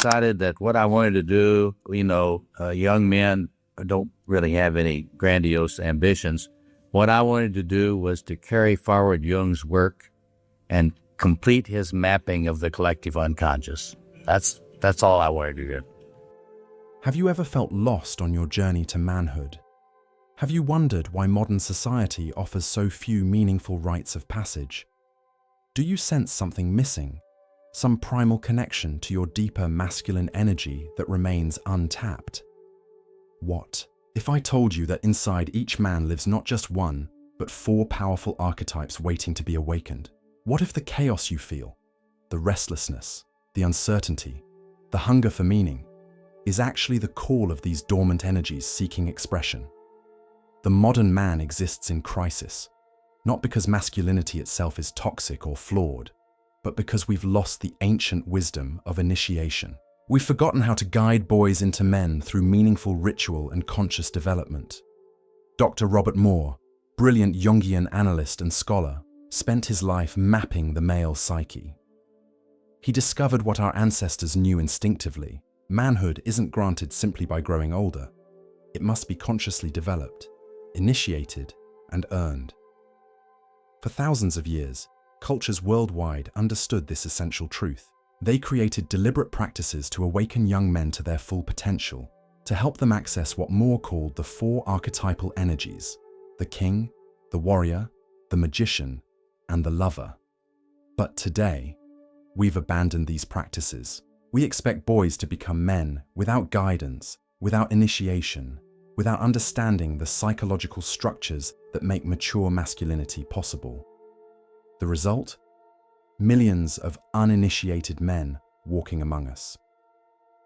decided that what I wanted to do, young men don't really have any grandiose ambitions. What I wanted to do was to carry forward Jung's work and complete his mapping of the collective unconscious. That's all I wanted to do. Have you ever felt lost on your journey to manhood? Have you wondered why modern society offers so few meaningful rites of passage? Do you sense something missing? Some primal connection to your deeper masculine energy that remains untapped? What if I told you that inside each man lives not just one, but 4 powerful archetypes waiting to be awakened? What if the chaos you feel, the restlessness, the uncertainty, the hunger for meaning, is actually the call of these dormant energies seeking expression? The modern man exists in crisis, not because masculinity itself is toxic or flawed, but because we've lost the ancient wisdom of initiation. We've forgotten how to guide boys into men through meaningful ritual and conscious development. Dr. Robert, brilliant Jungian analyst and scholar, spent his life mapping the male psyche. He discovered what our ancestors knew instinctively. Manhood isn't granted simply by growing older. It must be consciously developed, initiated, and earned. For thousands of years, cultures worldwide understood this essential truth. They created deliberate practices to awaken young men to their full potential, to help them access what Moore called the 4 archetypal energies: the king, the warrior, the magician, and the lover. But today, we've abandoned these practices. We expect boys to become men without guidance, without initiation, without understanding the psychological structures that make mature masculinity possible. The result? Millions of uninitiated men walking among us.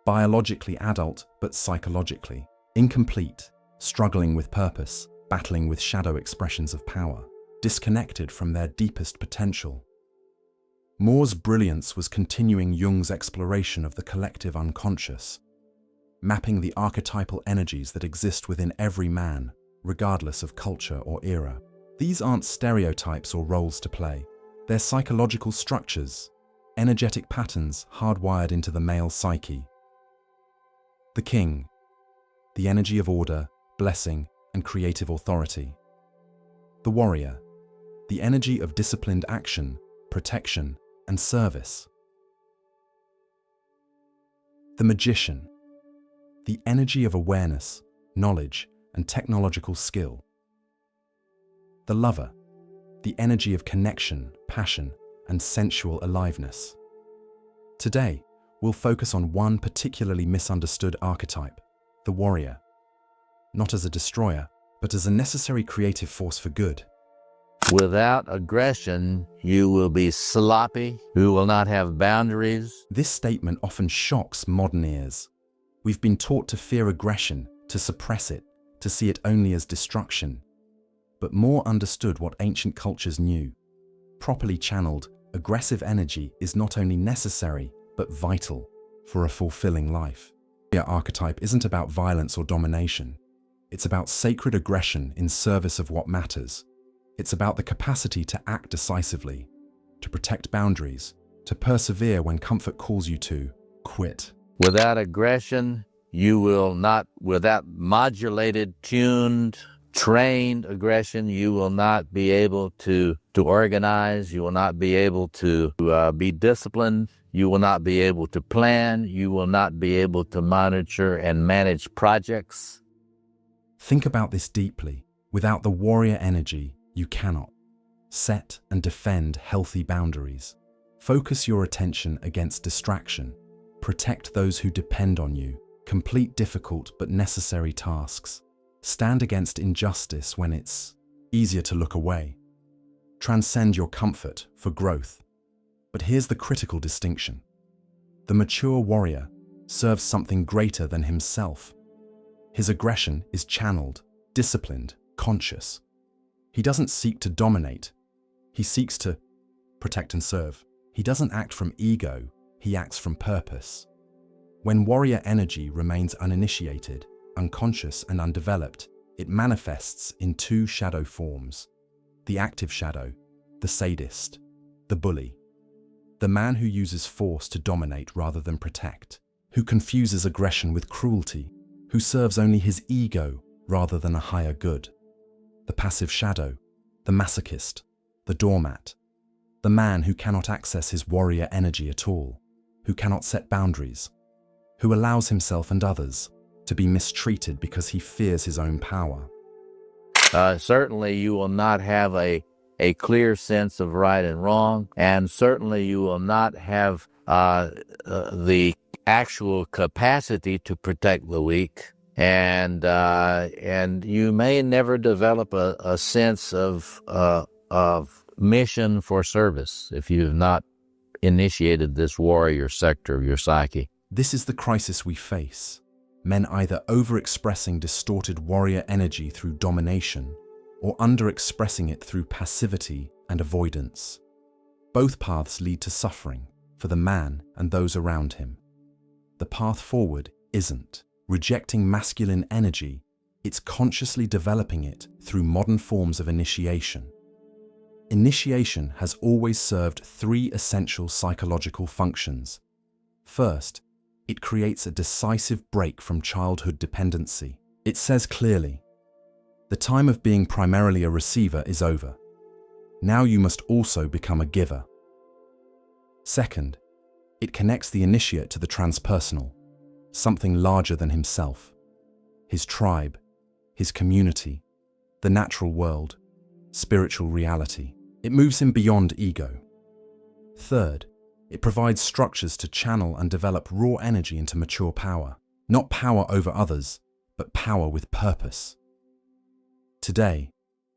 Biologically adult, but psychologically incomplete, struggling with purpose, battling with shadow expressions of power, disconnected from their deepest potential. Moore's brilliance was continuing Jung's exploration of the collective unconscious, mapping the archetypal energies that exist within every man, regardless of culture or era. These aren't stereotypes or roles to play. They're psychological structures, energetic patterns hardwired into the male psyche. The king, the energy of order, blessing, and creative authority. The warrior, the energy of disciplined action, protection, and service. The magician, the energy of awareness, knowledge, and technological skill. The lover, the energy of connection, passion, and sensual aliveness. Today, we'll focus on one particularly misunderstood archetype, the warrior. Not as a destroyer, but as a necessary creative force for good. Without aggression, you will be sloppy, you will not have boundaries. This statement often shocks modern ears. We've been taught to fear aggression, to suppress it, to see it only as destruction. But Moore understood what ancient cultures knew. Properly channeled, aggressive energy is not only necessary, but vital for a fulfilling life. The archetype isn't about violence or domination. It's about sacred aggression in service of what matters. It's about the capacity to act decisively, to protect boundaries, to persevere when comfort calls you to quit. Without aggression, you will not, without modulated, tuned, trained aggression, you will not be able to organize, you will not be able to be disciplined, you will not be able to plan, you will not be able to monitor and manage projects. Think about this deeply. Without the warrior energy, you cannot set and defend healthy boundaries. Focus your attention against distraction. Protect those who depend on you. Complete difficult but necessary tasks. Stand against injustice when it's easier to look away. Transcend your comfort for growth. But here's the critical distinction. The mature warrior serves something greater than himself. His aggression is channeled, disciplined, conscious. He doesn't seek to dominate. He seeks to protect and serve. He doesn't act from ego. He acts from purpose. When warrior energy remains uninitiated, unconscious, and undeveloped, it manifests in 2 shadow forms. The active shadow, the sadist, the bully. The man who uses force to dominate rather than protect, who confuses aggression with cruelty, who serves only his ego rather than a higher good. The passive shadow, the masochist, the doormat, the man who cannot access his warrior energy at all, who cannot set boundaries, who allows himself and others to be mistreated because he fears his own power. Certainly you will not have a clear sense of right and wrong, and certainly you will not have the actual capacity to protect the weak, and you may never develop a sense of mission for service if you have not initiated this warrior sector of your psyche. This is the crisis we face. Men either overexpressing distorted warrior energy through domination or underexpressing it through passivity and avoidance. Both paths lead to suffering for the man and those around him. The path forward isn't rejecting masculine energy, it's consciously developing it through modern forms of initiation. Initiation has always served three essential psychological functions. First, it creates a decisive break from childhood dependency. It says clearly, the time of being primarily a receiver is over. Now you must also become a giver. Second, it connects the initiate to the transpersonal, something larger than himself, his tribe, his community, the natural world, spiritual reality. It moves him beyond ego. Third, it provides structures to channel and develop raw energy into mature power. Not power over others, but power with purpose. Today,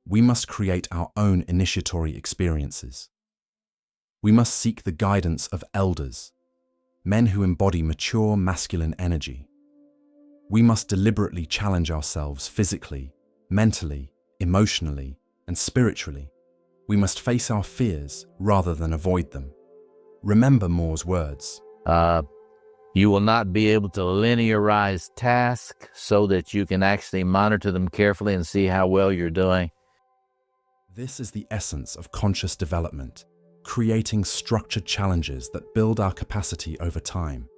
we must create our own initiatory experiences. We must seek the guidance of elders, men who embody mature masculine energy. We must deliberately challenge ourselves physically, mentally, emotionally, and spiritually. We must face our fears rather than avoid them. Remember Moore's words. You will not be able to linearize tasks so that you can actually monitor them carefully and see how well you're doing. This is the essence of conscious development, creating structured challenges that build our capacity over time,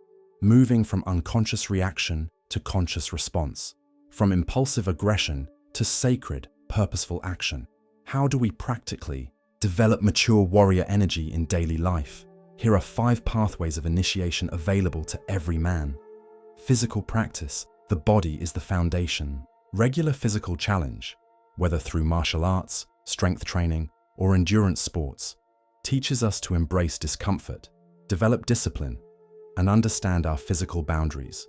moving from unconscious reaction to conscious response, from impulsive aggression to sacred, purposeful action. How do we practically develop mature warrior energy in daily life? Here are 5 pathways of initiation available to every man. Physical practice. The body is the foundation. Regular physical challenge, whether through martial arts, strength training, or endurance sports, teaches us to embrace discomfort, develop discipline, and understand our physical boundaries.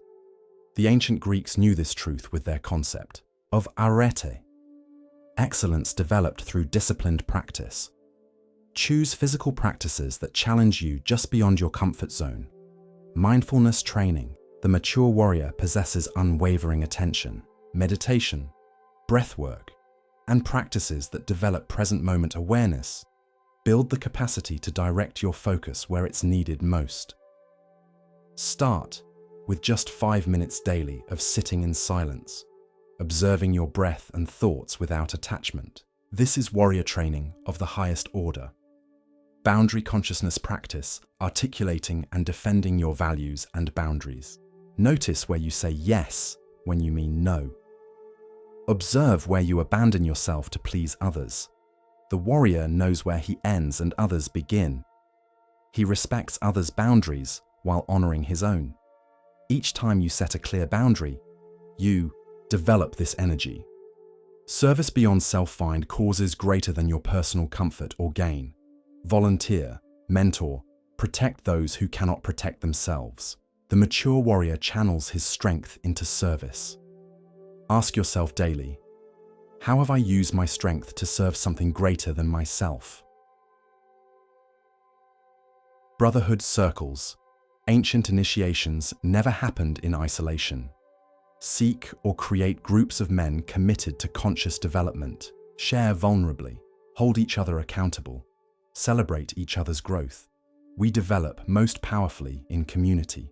The ancient Greeks knew this truth with their concept of arete. Excellence developed through disciplined practice. Choose physical practices that challenge you just beyond your comfort zone. Mindfulness training. The mature warrior possesses unwavering attention, meditation, breath work, and practices that develop present moment awareness. Build the capacity to direct your focus where it's needed most. Start with just 5 minutes daily of sitting in silence, observing your breath and thoughts without attachment. This is warrior training of the highest order. Boundary consciousness practice, articulating and defending your values and boundaries. Notice where you say yes when you mean no. Observe where you abandon yourself to please others. The warrior knows where he ends and others begin. He respects others' boundaries while honoring his own. Each time you set a clear boundary, you develop this energy. Service beyond self-find causes greater than your personal comfort or gain. Volunteer, mentor, protect those who cannot protect themselves. The mature warrior channels his strength into service. Ask yourself daily, how have I used my strength to serve something greater than myself? Brotherhood circles. Ancient initiations never happened in isolation. Seek or create groups of men committed to conscious development. Share vulnerably. Hold each other accountable. Celebrate each other's growth. We develop most powerfully in community.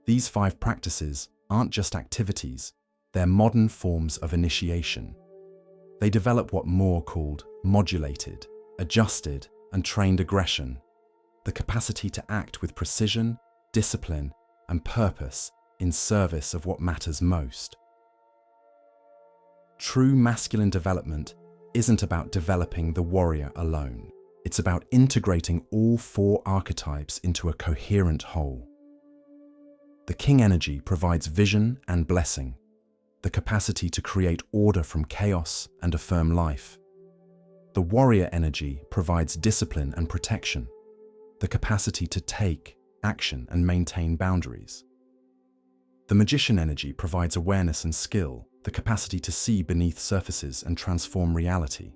These 5 practices aren't just activities, they're modern forms of initiation. They develop what Moore called modulated, adjusted, and trained aggression, the capacity to act with precision, discipline, and purpose in service of what matters most. True masculine development isn't about developing the warrior alone. It's about integrating all 4 archetypes into a coherent whole. The king energy provides vision and blessing, the capacity to create order from chaos and affirm life. The warrior energy provides discipline and protection, the capacity to take action and maintain boundaries. The magician energy provides awareness and skill, the capacity to see beneath surfaces and transform reality.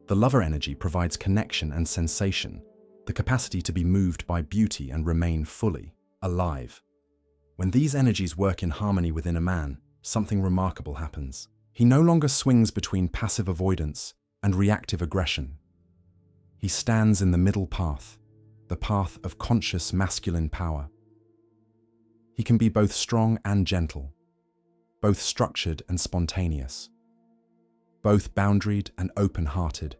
The lover energy provides connection and sensation, the capacity to be moved by beauty and remain fully alive. When these energies work in harmony within a man, something remarkable happens. He no longer swings between passive avoidance and reactive aggression. He stands in the middle path, the path of conscious masculine power. He can be both strong and gentle, both structured and spontaneous, both boundaried and open-hearted,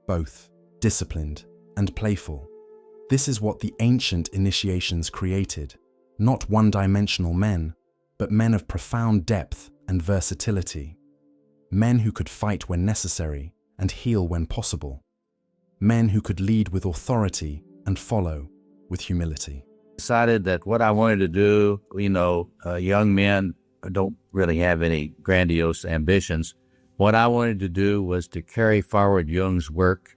both disciplined and playful. This is what the ancient initiations created, not one-dimensional men, but men of profound depth and versatility. Men who could fight when necessary and heal when possible. Men who could lead with authority and follow with humility. Decided that what I wanted to do, young men don't really have any grandiose ambitions. What I wanted to do was to carry forward Jung's work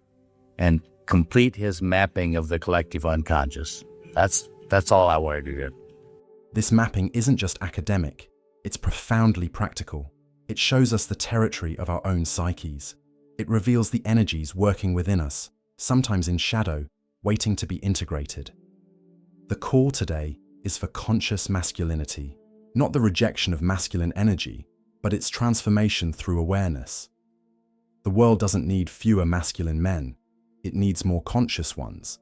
and complete his mapping of the collective unconscious. That's all I wanted to do. This mapping isn't just academic, it's profoundly practical. It shows us the territory of our own psyches. It reveals the energies working within us, sometimes in shadow, waiting to be integrated. The call today is for conscious masculinity, not the rejection of masculine energy, but its transformation through awareness. The world doesn't need fewer masculine men, it needs more conscious ones.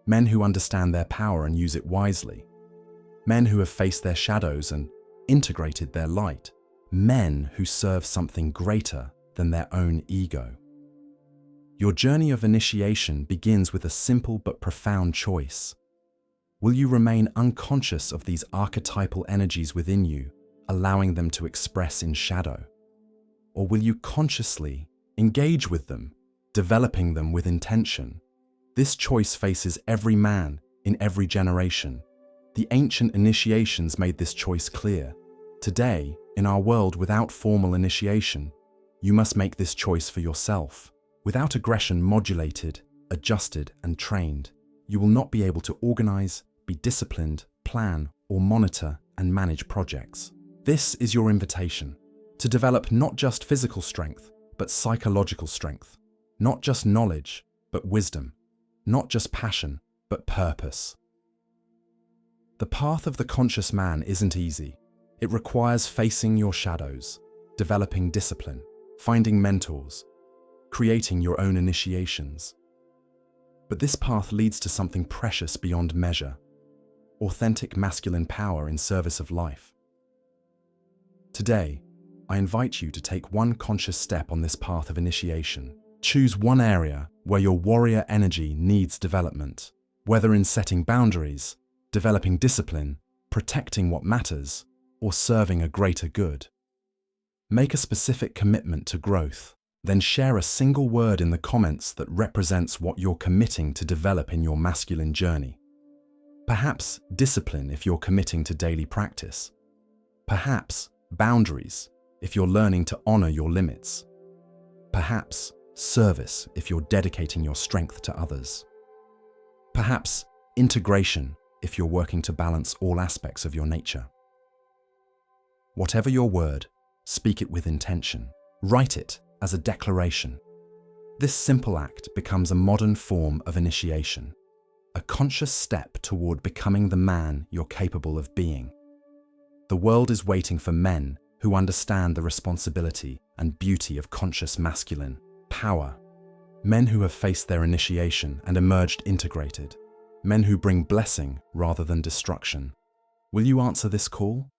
Men who understand their power and use it wisely. Men who have faced their shadows and integrated their light. Men who serve something greater than their own ego. Your journey of initiation begins with a simple but profound choice. Will you remain unconscious of these archetypal energies within you, allowing them to express in shadow? Or will you consciously engage with them, developing them with intention? This choice faces every man in every generation. The ancient initiations made this choice clear. Today, in our world without formal initiation, you must make this choice for yourself. Without aggression modulated, adjusted, and trained, you will not be able to organize, be disciplined, plan, or monitor and manage projects. This is your invitation to develop not just physical strength, but psychological strength. Not just knowledge, but wisdom. Not just passion, but purpose. The path of the conscious man isn't easy. It requires facing your shadows, developing discipline, finding mentors, creating your own initiations. But this path leads to something precious beyond measure: authentic masculine power in service of life. Today, I invite you to take one conscious step on this path of initiation. Choose one area where your warrior energy needs development, whether in setting boundaries, developing discipline, protecting what matters, or serving a greater good. Make a specific commitment to growth, then share a single word in the comments that represents what you're committing to develop in your masculine journey. Perhaps discipline if you're committing to daily practice. Perhaps boundaries if you're learning to honor your limits. Perhaps service if you're dedicating your strength to others. Perhaps integration if you're working to balance all aspects of your nature. Whatever your word, speak it with intention. Write it as a declaration. This simple act becomes a modern form of initiation, a conscious step toward becoming the man you're capable of being. The world is waiting for men who understand the responsibility and beauty of conscious masculine power. Men who have faced their initiation and emerged integrated. Men who bring blessing rather than destruction. Will you answer this call?